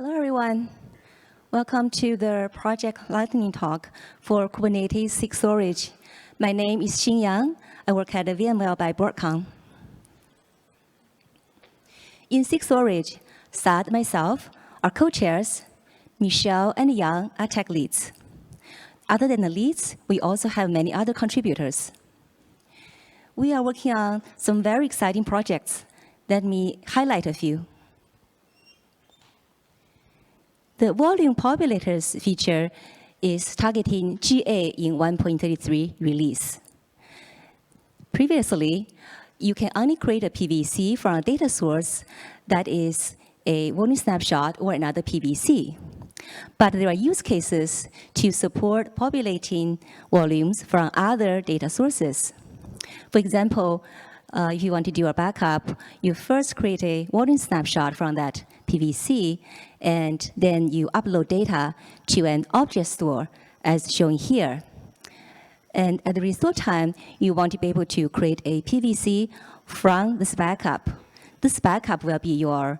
Hello, everyone. Welcome to the project lightning talk for Kubernetes SIG Storage. My name is Xing. I work at VMware by Broadcom. In SIG Storage, Saad, myself, are co-chairs. Michelle and Yang are tech leads. Other than the leads, we also have many other contributors. We are working on some very exciting projects. Let me highlight a few. The volume populators feature is targeting GA in 1.33 release. Previously, you can only create a PVC from a data source that is a volume snapshot or another PVC. But there are use cases to support populating volumes from other data sources. For example, if you want to do a backup, you first create a volume snapshot from that PVC, and then you upload data to an object store, as shown here. And at the restore time, you want to be able to create a PVC from this backup. This backup will be your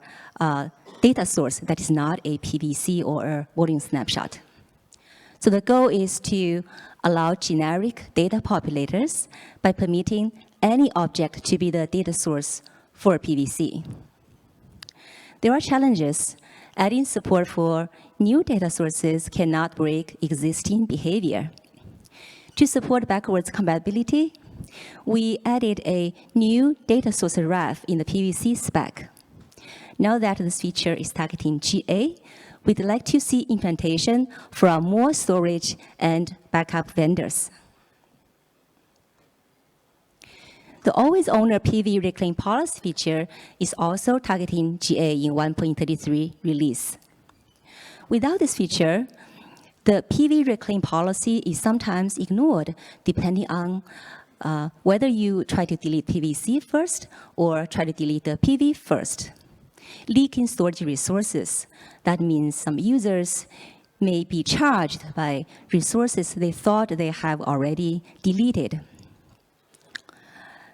data source that is not a PVC or a volume snapshot. So the goal is to allow generic data populators by permitting any object to be the data source for PVC. There are challenges. Adding support for new data sources cannot break existing behavior. To support backwards compatibility, we added a new data source ref in the PVC spec. Now that this feature is targeting GA, we'd like to see implementation from more storage and backup vendors. The always owner PV reclaim policy feature is also targeting GA in 1.33 release. Without this feature, the PV reclaim policy is sometimes ignored depending on whether you try to delete PVC first or try to delete the PV first. Leaking storage resources. That means some users may be charged by resources they thought they have already deleted.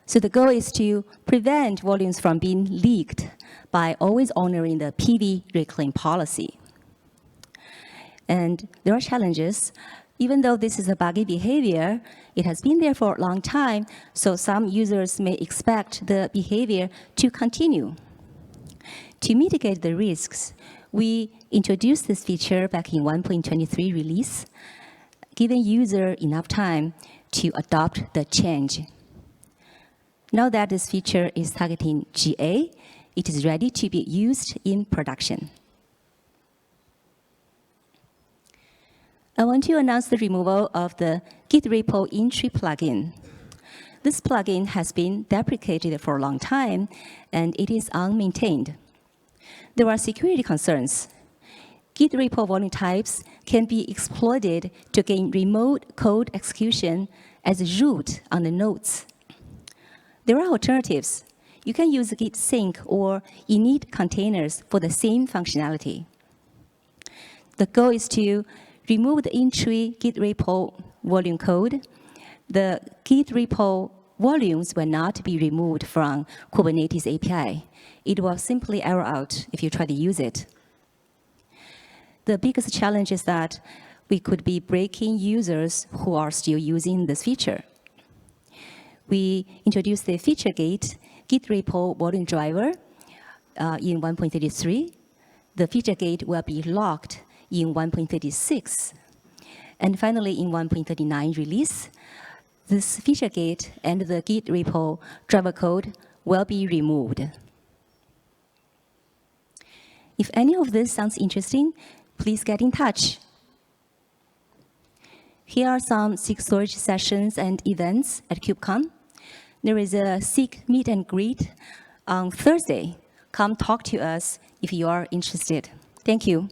So the goal is to prevent volumes from being leaked by always honoring the PV reclaim policy. And there are challenges. Even though this is a buggy behavior, it has been there for a long time, so some users may expect the behavior to continue. To mitigate the risks, we introduced this feature back in 1.23 release, giving user enough time to adopt the change. Now that this feature is targeting GA, it is ready to be used in production. I want to announce the removal of the Git repo entry plugin. This plugin has been deprecated for a long time, and it is unmaintained. There are security concerns. Git repo volume types can be exploited to gain remote code execution as root on the nodes. There are alternatives. You can use Git Xing or init containers for the same functionality. The goal is to remove the entry Git repo volume code. The Git repo volumes will not be removed from Kubernetes API. It will simply error out if you try to use it. The biggest challenge is that we could be breaking users who are still using this feature. We introduced the feature gate, Git repo volume driver in 1.33. The feature gate will be locked in 1.36. And finally, in 1.39 release, this feature gate and the Git repo driver code will be removed. If any of this sounds interesting, please get in touch. Here are some SIG storage sessions and events at KubeCon. There is a SIG meet and greet on Thursday. Come talk to us if you are interested. Thank you.